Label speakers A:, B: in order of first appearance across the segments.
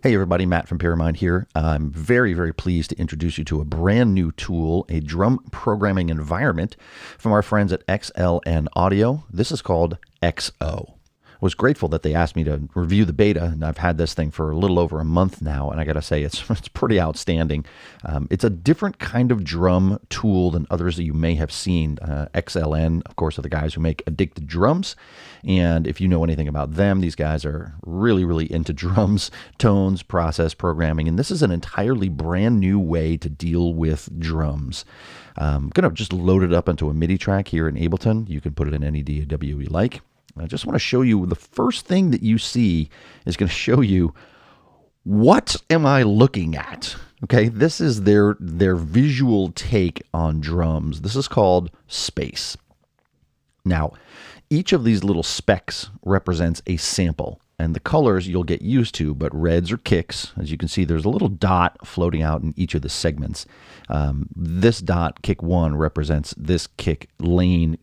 A: Hey everybody, Matt from Pyramid here. I'm very, very pleased to introduce you to a brand new tool, a drum programming environment from our friends at XLN Audio. This is called XO. I was grateful that they asked me to review the beta, and I've had this thing for a little over a month now, and I gotta say, it's pretty outstanding. It's a different kind of drum tool than others that you may have seen. XLN, of course, are the guys who make Addicted Drums, and if you know anything about them, these guys are really, really into drums, tones, process programming, and this is an entirely brand new way to deal with drums. I'm gonna just load it up into a MIDI track here in Ableton. You can put it in any DAW you like. I just want to show you the first thing that you see is going to show you what am I looking at. Okay, this is their visual take on drums. This is called space. Now, each of these little specks represents a sample, and the colors you'll get used to, but reds are kicks. As you can see, there's a little dot floating out in each of the segments. This dot, kick 1, represents this kick lane.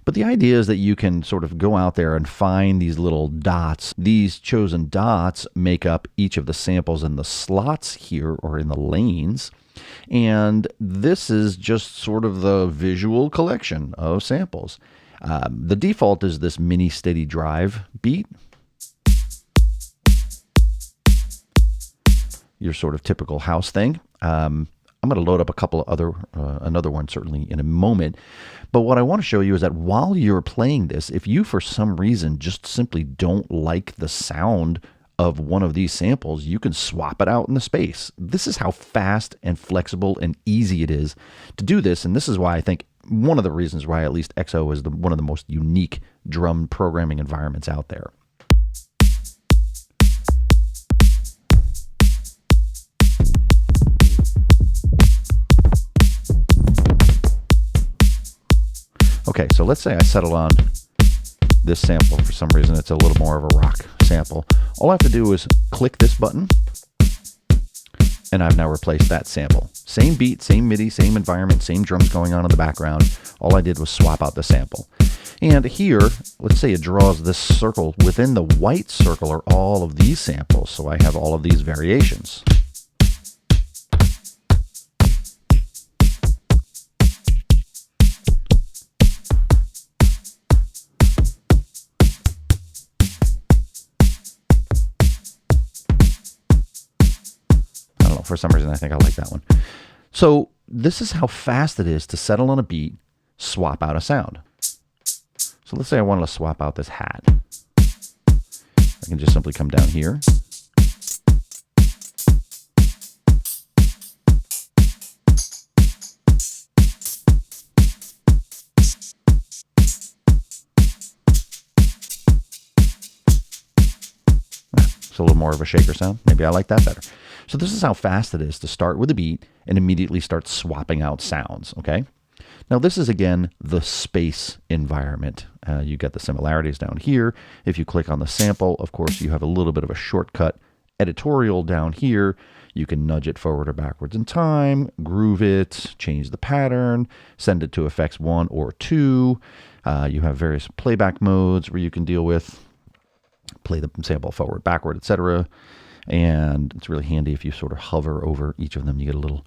A: But the idea is that you can sort of go out there and find these little dots. These chosen dots make up each of the samples in the slots here or in the lanes. And this is just sort of the visual collection of samples. The default is this mini steady drive beat. Your sort of typical house thing. I'm going to load up a couple of another one certainly in a moment. But what I want to show you is that while you're playing this, if you for some reason just simply don't like the sound of one of these samples, you can swap it out in the space. This is how fast and flexible and easy it is to do this. And this is why I think one of the reasons why at least XO is one of the most unique drum programming environments out there. Okay, so let's say I settle on this sample. For some reason, it's a little more of a rock sample. All I have to do is click this button, and I've now replaced that sample. Same beat, same MIDI, same environment, same drums going on in the background. All I did was swap out the sample. And here, let's say it draws this circle. Within the white circle are all of these samples, so I have all of these variations. For some reason, I think I like that one. So this is how fast it is to settle on a beat, swap out a sound. So let's say I wanted to swap out this hat. I can just simply come down here. It's a little more of a shaker sound. Maybe I like that better. So this is how fast it is to start with a beat and immediately start swapping out sounds, okay? Now this is, again, the space environment. You get the similarities down here. If you click on the sample, of course, you have a little bit of a shortcut editorial down here. You can nudge it forward or backwards in time, groove it, change the pattern, send it to effects 1 or 2. You have various playback modes where you can deal with, play the sample forward, backward, etc. And it's really handy if you sort of hover over each of them. You get a little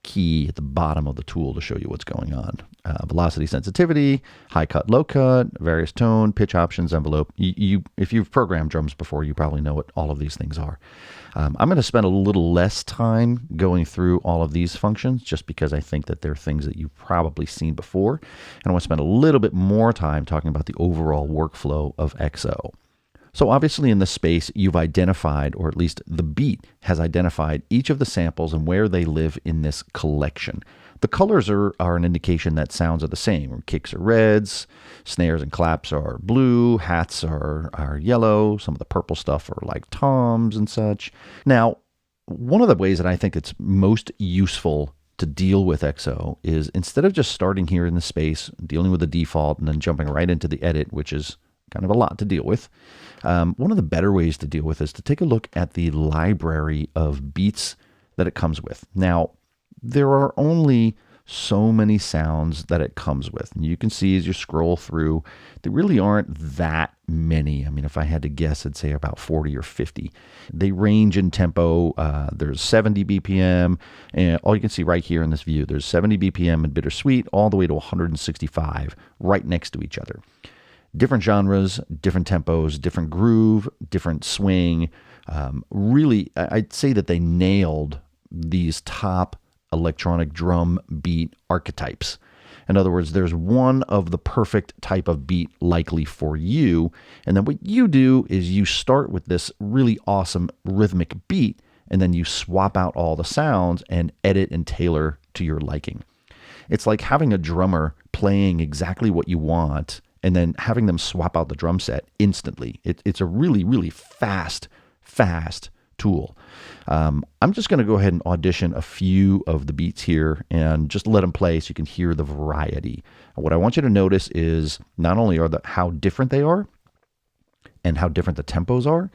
A: key at the bottom of the tool to show you what's going on. Velocity sensitivity, high cut, low cut, various tone, pitch options, envelope. If you've programmed drums before, you probably know what all of these things are. I'm going to spend a little less time going through all of these functions just because I think that they're things that you've probably seen before. And I want to spend a little bit more time talking about the overall workflow of XO. So obviously in this space, you've identified, or at least the beat has identified, each of the samples and where they live in this collection. The colors are an indication that sounds are the same. Kicks are reds, snares and claps are blue, hats are yellow, some of the purple stuff are like toms and such. Now, one of the ways that I think it's most useful to deal with XO is instead of just starting here in the space, dealing with the default, and then jumping right into the edit, which is kind of a lot to deal with. One of the better ways to deal with is to take a look at the library of beats that it comes with. Now, there are only so many sounds that it comes with. And you can see as you scroll through, there really aren't that many. I mean, if I had to guess, I'd say about 40 or 50. They range in tempo. There's 70 BPM, and all you can see right here in this view, there's 70 BPM in Bittersweet all the way to 165 right next to each other. Different genres, different tempos, different groove, different swing. Really, I'd say that they nailed these top electronic drum beat archetypes. In other words, there's one of the perfect type of beat likely for you. And then what you do is you start with this really awesome rhythmic beat, and then you swap out all the sounds and edit and tailor to your liking. It's like having a drummer playing exactly what you want and then having them swap out the drum set instantly. It's a really, really fast tool. I'm just going to go ahead and audition a few of the beats here and just let them play so you can hear the variety. What I want you to notice is not only are how different they are and how different the tempos are,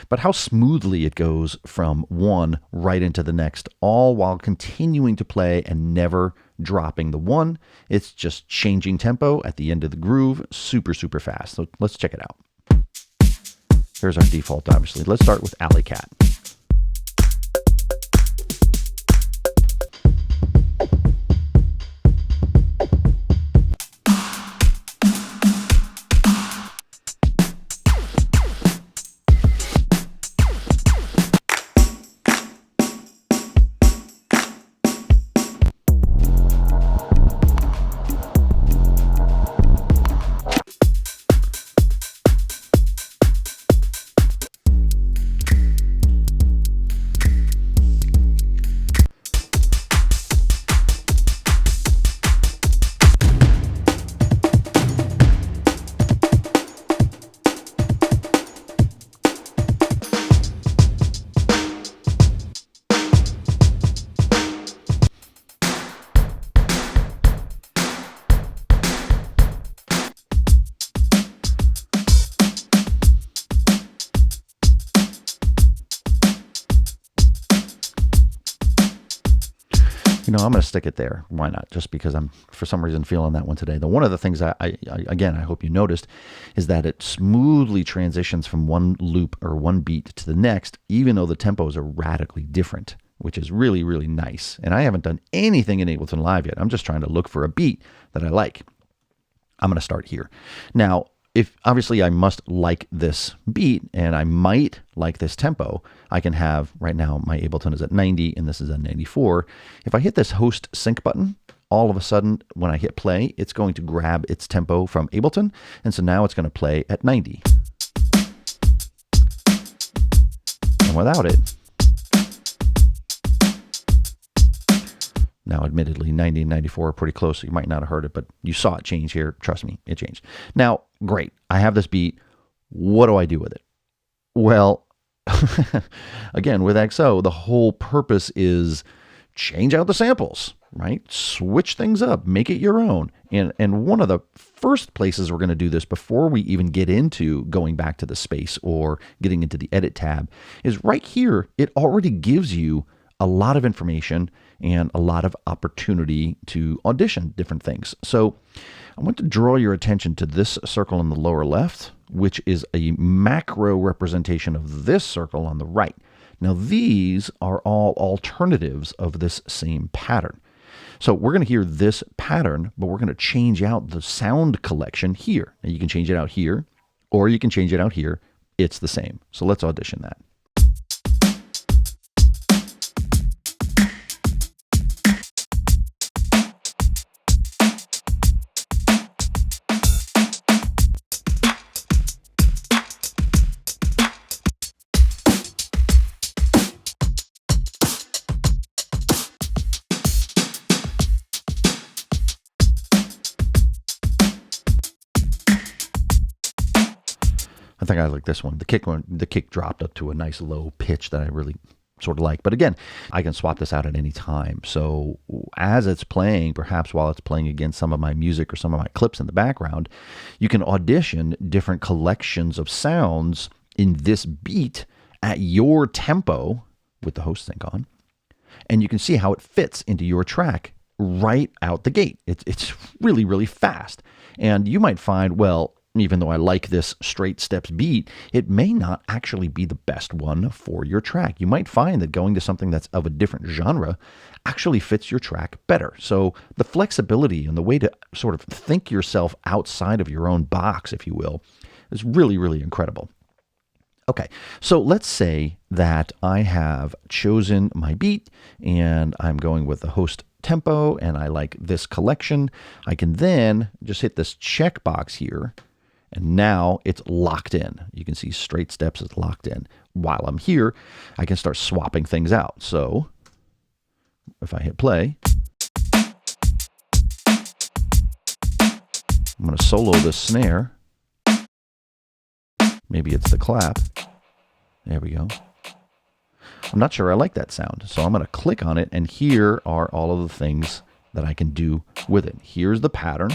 A: but how smoothly it goes from one right into the next, all while continuing to play and never dropping the one. It's just changing tempo at the end of the groove, super, super fast. So let's check it out. Here's our default, obviously. Let's start with Alley Cat. I'm going to stick it there. Why not? Just because I'm, for some reason, feeling that one today. One of the things I hope you noticed is that it smoothly transitions from one loop or one beat to the next, even though the tempos are radically different, which is really, really nice. And I haven't done anything in Ableton Live yet. I'm just trying to look for a beat that I like. I'm going to start here. Now, if obviously I must like this beat and I might like this tempo, I can have, right now my Ableton is at 90 and this is at 94. If I hit this host sync button, all of a sudden when I hit play, it's going to grab its tempo from Ableton. And so now it's going to play at 90. And without it, now, admittedly, 90 and 94 are pretty close, so you might not have heard it, but you saw it change here. Trust me, it changed. Now, great. I have this beat. What do I do with it? Well, again, with XO, the whole purpose is change out the samples, right? Switch things up, make it your own. And one of the first places we're going to do this before we even get into going back to the space or getting into the edit tab is right here. It already gives you a lot of information and a lot of opportunity to audition different things. So I want to draw your attention to this circle in the lower left, which is a macro representation of this circle on the right. Now these are all alternatives of this same pattern. So we're going to hear this pattern, but we're going to change out the sound collection here. Now you can change it out here, or you can change it out here. It's the same. So let's audition that. I think I like this one. The kick dropped up to a nice low pitch that I really sort of like. But again, I can swap this out at any time. So as it's playing, perhaps while it's playing against some of my music or some of my clips in the background, you can audition different collections of sounds in this beat at your tempo with the host sync on. And you can see how it fits into your track right out the gate. It's really, really fast. And you might find, well, even though I like this straight steps beat, it may not actually be the best one for your track. You might find that going to something that's of a different genre actually fits your track better. So the flexibility and the way to sort of think yourself outside of your own box, if you will, is really, really incredible. Okay, so let's say that I have chosen my beat and I'm going with the host tempo and I like this collection. I can then just hit this checkbox here and now it's locked in. You can see straight steps is locked in. While I'm here, I can start swapping things out. So if I hit play, I'm going to solo this snare. Maybe it's the clap. There we go. I'm not sure I like that sound, so I'm going to click on it, and here are all of the things that I can do with it. Here's the pattern,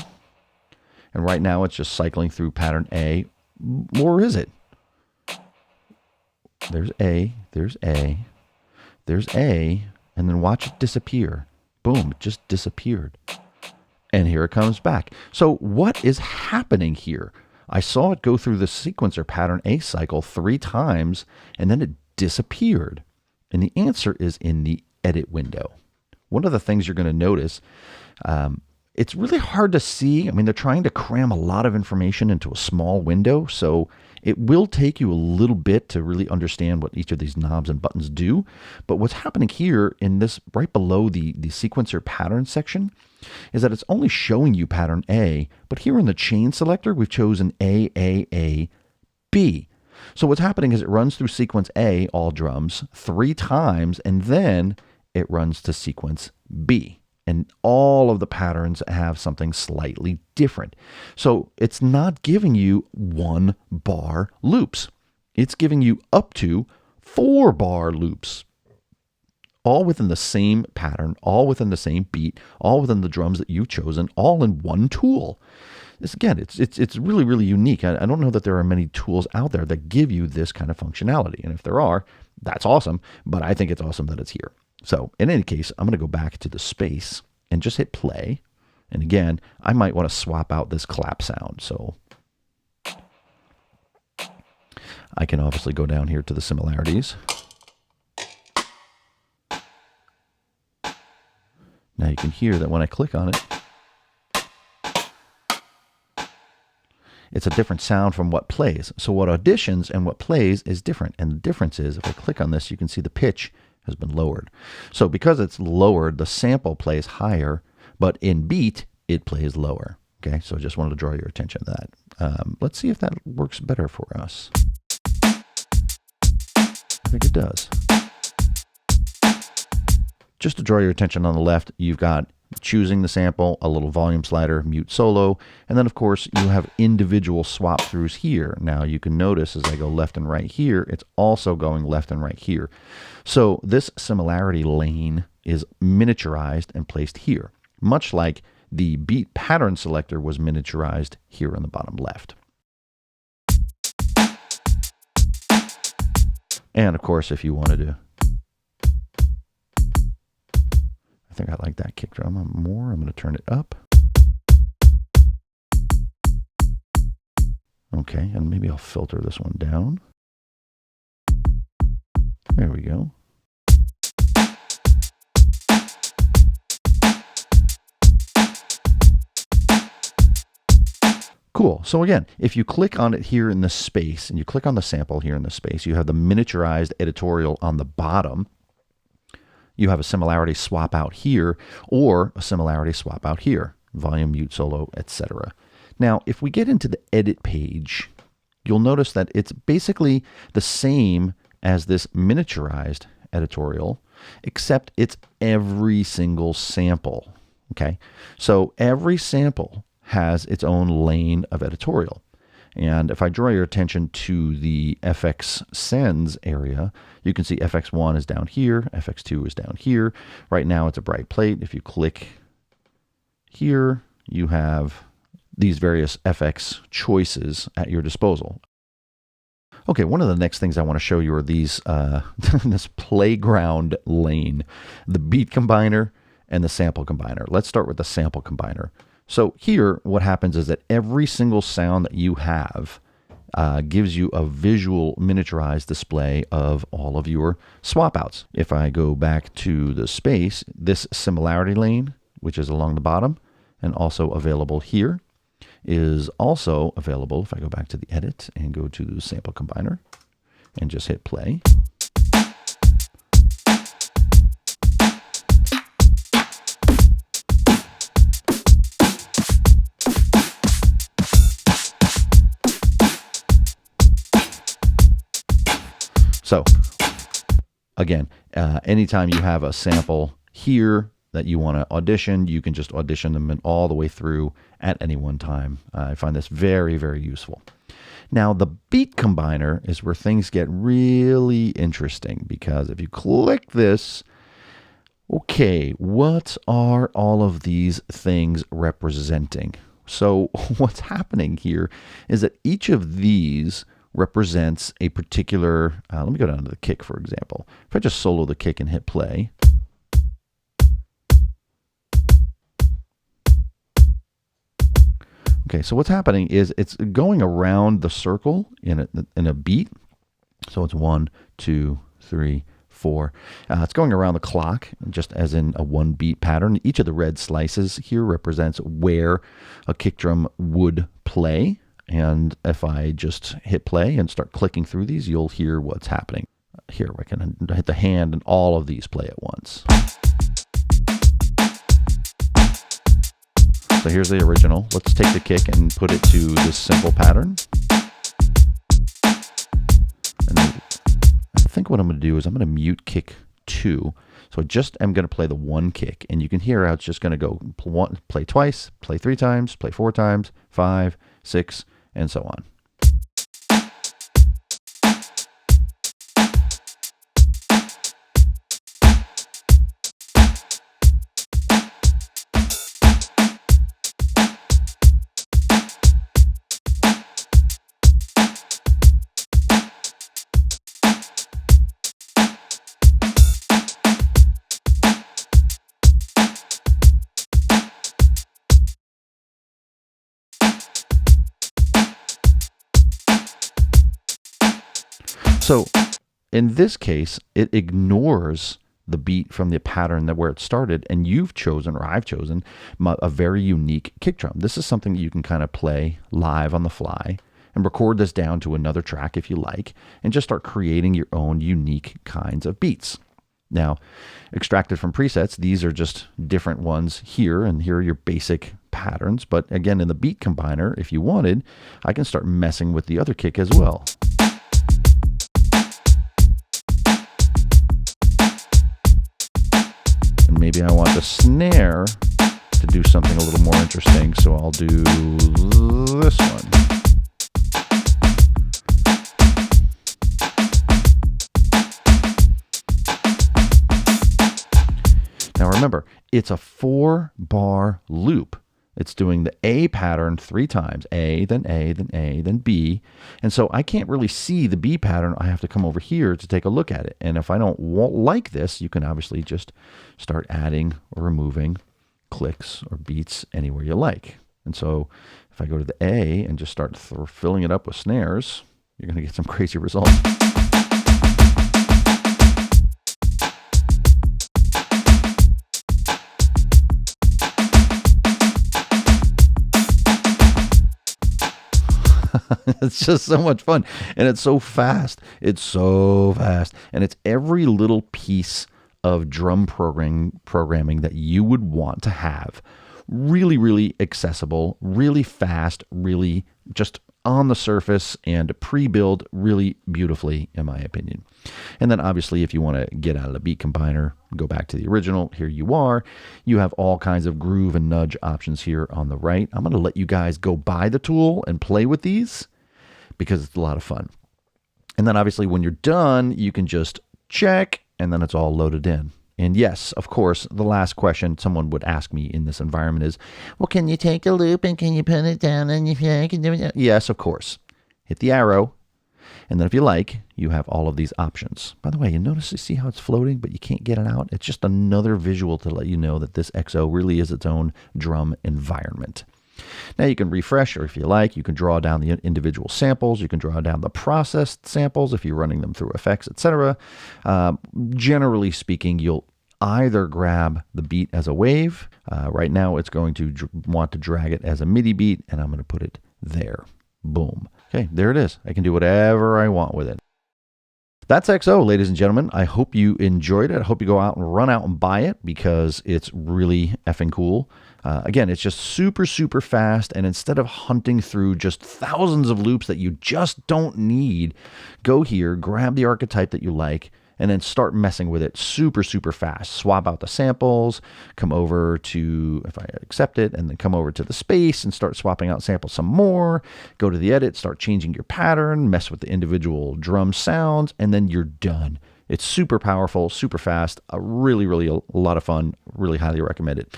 A: and right now it's just cycling through pattern A. Or is it? There's A, there's A, there's A, and then watch it disappear. Boom, it just disappeared. And here it comes back. So what is happening here? I saw it go through the sequencer pattern A cycle 3 times, and then it disappeared. And the answer is in the edit window. One of the things you're going to notice, it's really hard to see. I mean, they're trying to cram a lot of information into a small window, so it will take you a little bit to really understand what each of these knobs and buttons do. But what's happening here in this, right below the sequencer pattern section, is that it's only showing you pattern A, but here in the chain selector, we've chosen A, A, A, B. So what's happening is it runs through sequence A, all drums, 3 times, and then it runs to sequence B. And all of the patterns have something slightly different. So it's not giving you 1 bar loops. It's giving you up to 4 bar loops. All within the same pattern, all within the same beat, all within the drums that you've chosen, all in one tool. This, again, it's really, really unique. I don't know that there are many tools out there that give you this kind of functionality. And if there are, that's awesome. But I think it's awesome that it's here. So in any case, I'm going to go back to the space and just hit play. And again, I might want to swap out this clap sound. So I can obviously go down here to the similarities. Now you can hear that when I click on it, it's a different sound from what plays. So what auditions and what plays is different. And the difference is, if I click on this, you can see the pitch has been lowered. So because it's lowered, the sample plays higher, but in beat, it plays lower. Okay, so I just wanted to draw your attention to that. Let's see if that works better for us. I think it does. Just to draw your attention on the left, you've got choosing the sample, a little volume slider, mute solo, and then of course you have individual swap throughs here. Now you can notice as I go left and right here, it's also going left and right here. So this similarity lane is miniaturized and placed here, much like the beat pattern selector was miniaturized here on the bottom left. And of course, if you wanted to, I think I like that kick drum more. I'm going to turn it up. Okay, and maybe I'll filter this one down. There we go. Cool. So again, if you click on it here in the space, and you click on the sample here in the space, you have the miniaturized editorial on the bottom. You have a similarity swap out here, or a similarity swap out here, volume, mute, solo, etc. Now, if we get into the edit page, you'll notice that it's basically the same as this miniaturized editorial, except it's every single sample. Okay, so every sample has its own lane of editorial. And if I draw your attention to the FX sends area, you can see FX1 is down here, FX2 is down here. Right now it's a bright plate. If you click here, you have these various FX choices at your disposal. Okay, one of the next things I want to show you are these this playground lane, the beat combiner, and the sample combiner. Let's start with the sample combiner. So here, what happens is that every single sound that you have gives you a visual miniaturized display of all of your swap outs. If I go back to the space, this similarity lane, which is along the bottom and also available here, is also available if I go back to the edit and go to the sample combiner and just hit play. So again, anytime you have a sample here that you want to audition, you can just audition them in all the way through at any one time. I find this very, very useful. Now, the beat combiner is where things get really interesting, because if you click this, okay, what are all of these things representing? So what's happening here is that each of these represents a particular, let me go down to the kick, for example. If I just solo the kick and hit play, okay, so what's happening is it's going around the circle in a beat. So it's 1, 2, 3, 4. It's going around the clock, just as in a 1 beat pattern. Each of the red slices here represents where a kick drum would play. And if I just hit play and start clicking through these, you'll hear what's happening. Here, I can hit the hand and all of these play at once. So here's the original. Let's take the kick and put it to this simple pattern. And I think what I'm going to do is I'm going to mute kick 2. So I just am going to play the 1 kick, and you can hear how it's just going to go play twice, play 3 times, play 4 times, 5, 6, and so on. So in this case, it ignores the beat from the pattern that where it started, and you've chosen, or I've chosen, a very unique kick drum. This is something that you can kind of play live on the fly and record this down to another track if you like, and just start creating your own unique kinds of beats. Now, extracted from presets, these are just different ones here, and here are your basic patterns. But again, in the beat combiner, if you wanted, I can start messing with the other kick as well. And maybe I want the snare to do something a little more interesting, so I'll do this one. Now remember, it's a 4-bar loop. It's doing the A pattern 3 times, A, then A, then A, then B. And so I can't really see the B pattern. I have to come over here to take a look at it. And if I don't like this, you can obviously just start adding or removing clicks or beats anywhere you like. And so if I go to the A and just start filling it up with snares, you're going to get some crazy results. It's just so much fun, and it's so fast. It's so fast, and it's every little piece of drum programming that you would want to have. Really, really accessible, really fast, really just on the surface, and pre-built really beautifully, in my opinion. And then obviously, if you want to get out of the beat combiner, go back to the original, here you are. You have all kinds of groove and nudge options here on the right. I'm going to let you guys go buy the tool and play with these, because it's a lot of fun. And then obviously when you're done, you can just check, and then it's all loaded in. And yes, of course, the last question someone would ask me in this environment is, well, can you take a loop and can you put it down and if you can do it? Yes, of course. Hit the arrow, And then if you like, you have all of these options. By the way, you see how it's floating, but you can't get it out? It's just another visual to let you know that this XO really is its own drum environment. Now you can refresh, or if you like, you can draw down the individual samples. You can draw down the processed samples if you're running them through effects, etc. Generally speaking, you'll either grab the beat as a wave. Right now, it's going to want to drag it as a MIDI beat, and I'm going to put it there. Boom. Okay, there it is. I can do whatever I want with it. That's XO, ladies and gentlemen. I hope you enjoyed it. I hope you go out and run out and buy it because it's really effing cool. Again, it's just super, super fast. And instead of hunting through just thousands of loops that you just don't need, go here, grab the archetype that you like, and then start messing with it super, super fast. Swap out the samples, come over to, if I accept it, and then come over to the space and start swapping out samples some more. Go to the edit, start changing your pattern, mess with the individual drum sounds, and then you're done. It's super powerful, super fast, really, really a lot of fun. Really highly recommend it.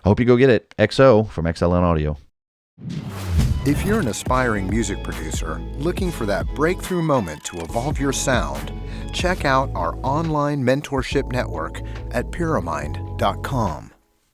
A: Hope you go get it. XO from XLN Audio.
B: If you're an aspiring music producer looking for that breakthrough moment to evolve your sound, check out our online mentorship network at Pyramind.com.